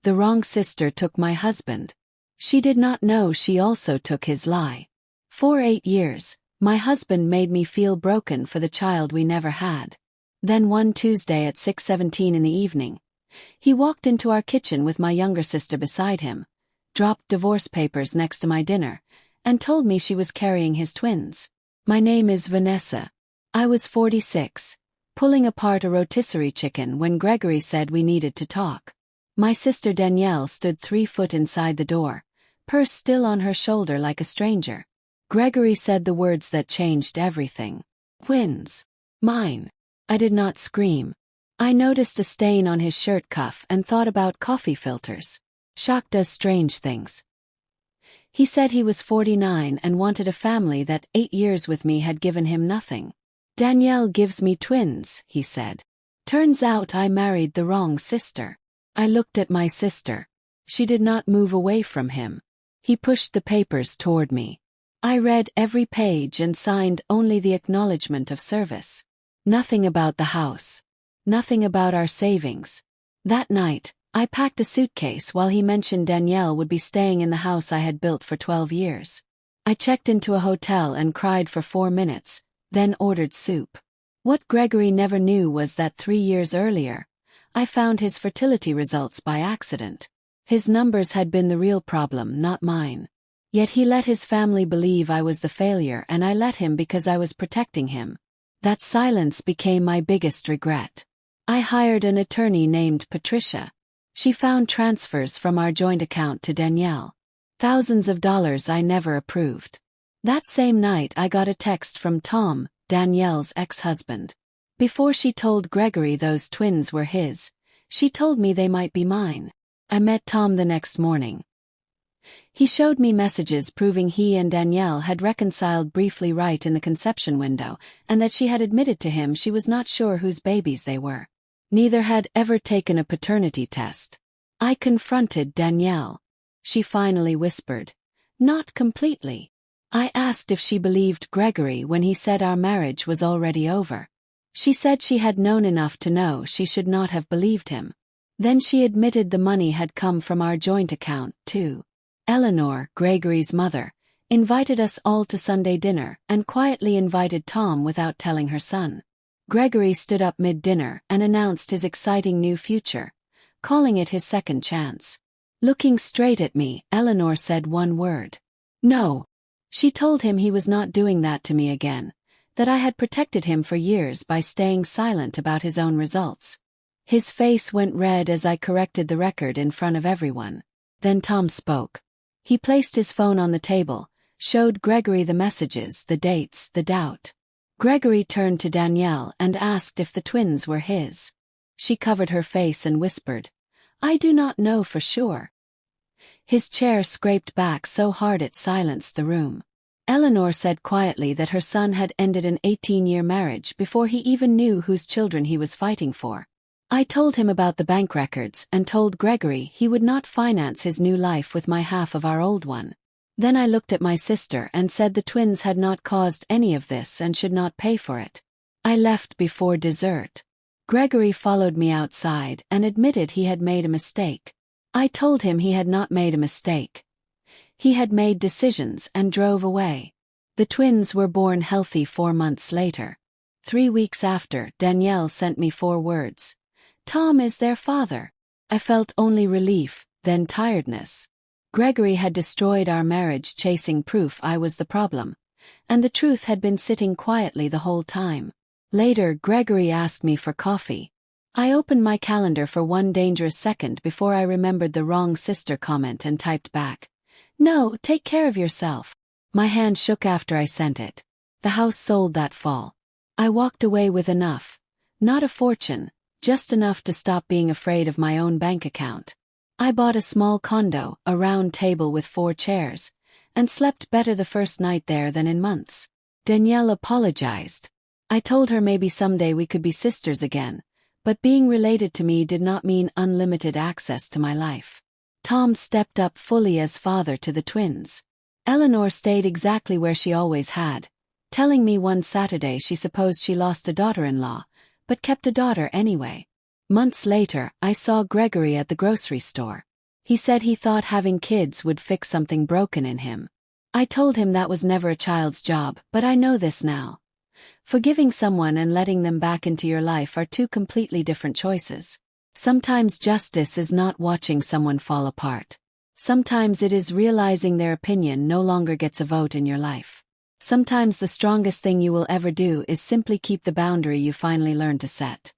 The wrong sister took my husband. She did not know she also took his lie. For 8 years, my husband made me feel broken for the child we never had. Then one Tuesday at 6:17 in the evening, he walked into our kitchen with my younger sister beside him, dropped divorce papers next to my dinner, and told me she was carrying his twins. My name is Vanessa. I was 46, pulling apart a rotisserie chicken when Gregory said we needed to talk. My sister Danielle stood 3 foot inside the door, purse still on her shoulder like a stranger. Gregory said the words that changed everything. Twins. Mine. I did not scream. I noticed a stain on his shirt cuff and thought about coffee filters. Shock does strange things. He said he was 49 and wanted a family that 8 years with me had given him nothing. Danielle gives me twins, he said. Turns out I married the wrong sister. I looked at my sister. She did not move away from him. He pushed the papers toward me. I read every page and signed only the acknowledgement of service. Nothing about the house. Nothing about our savings. That night, I packed a suitcase while he mentioned Danielle would be staying in the house I had built for 12 years. I checked into a hotel and cried for 4 minutes, then ordered soup. What Gregory never knew was that 3 years earlier, I found his fertility results by accident. His numbers had been the real problem, not mine. Yet he let his family believe I was the failure and I let him because I was protecting him. That silence became my biggest regret. I hired an attorney named Patricia. She found transfers from our joint account to Danielle. Thousands of dollars I never approved. That same night I got a text from Tom, Danielle's ex-husband. Before she told Gregory those twins were his, she told me they might be mine. I met Tom the next morning. He showed me messages proving he and Danielle had reconciled briefly right in the conception window, and that she had admitted to him she was not sure whose babies they were. Neither had ever taken a paternity test. I confronted Danielle. She finally whispered, "Not completely." I asked if she believed Gregory when he said our marriage was already over. She said she had known enough to know she should not have believed him. Then she admitted the money had come from our joint account, too. Eleanor, Gregory's mother, invited us all to Sunday dinner and quietly invited Tom without telling her son. Gregory stood up mid-dinner and announced his exciting new future, calling it his second chance. Looking straight at me, Eleanor said one word. No. She told him he was not doing that to me again, that I had protected him for years by staying silent about his own results. His face went red as I corrected the record in front of everyone. Then Tom spoke. He placed his phone on the table, showed Gregory the messages, the dates, the doubt. Gregory turned to Danielle and asked if the twins were his. She covered her face and whispered, "I do not know for sure." His chair scraped back so hard it silenced the room. Eleanor said quietly that her son had ended an 18-year marriage before he even knew whose children he was fighting for. I told him about the bank records and told Gregory he would not finance his new life with my half of our old one. Then I looked at my sister and said the twins had not caused any of this and should not pay for it. I left before dessert. Gregory followed me outside and admitted he had made a mistake. I told him he had not made a mistake. He had made decisions and drove away. The twins were born healthy 4 months later. 3 weeks after, Danielle sent me 4 words. "Tom is their father." I felt only relief, then tiredness. Gregory had destroyed our marriage chasing proof I was the problem, and the truth had been sitting quietly the whole time. Later, Gregory asked me for coffee. I opened my calendar for one dangerous second before I remembered the wrong sister comment and typed back, "No, take care of yourself." My hand shook after I sent it. The house sold that fall. I walked away with enough. Not a fortune, just enough to stop being afraid of my own bank account. I bought a small condo, a round table with 4 chairs, and slept better the first night there than in months. Danielle apologized. I told her maybe someday we could be sisters again, but being related to me did not mean unlimited access to my life. Tom stepped up fully as father to the twins. Eleanor stayed exactly where she always had, telling me one Saturday she supposed she lost a daughter-in-law, but kept a daughter anyway. Months later, I saw Gregory at the grocery store. He said he thought having kids would fix something broken in him. I told him that was never a child's job, but I know this now. Forgiving someone and letting them back into your life are two completely different choices. Sometimes justice is not watching someone fall apart. Sometimes it is realizing their opinion no longer gets a vote in your life. Sometimes the strongest thing you will ever do is simply keep the boundary you finally learned to set.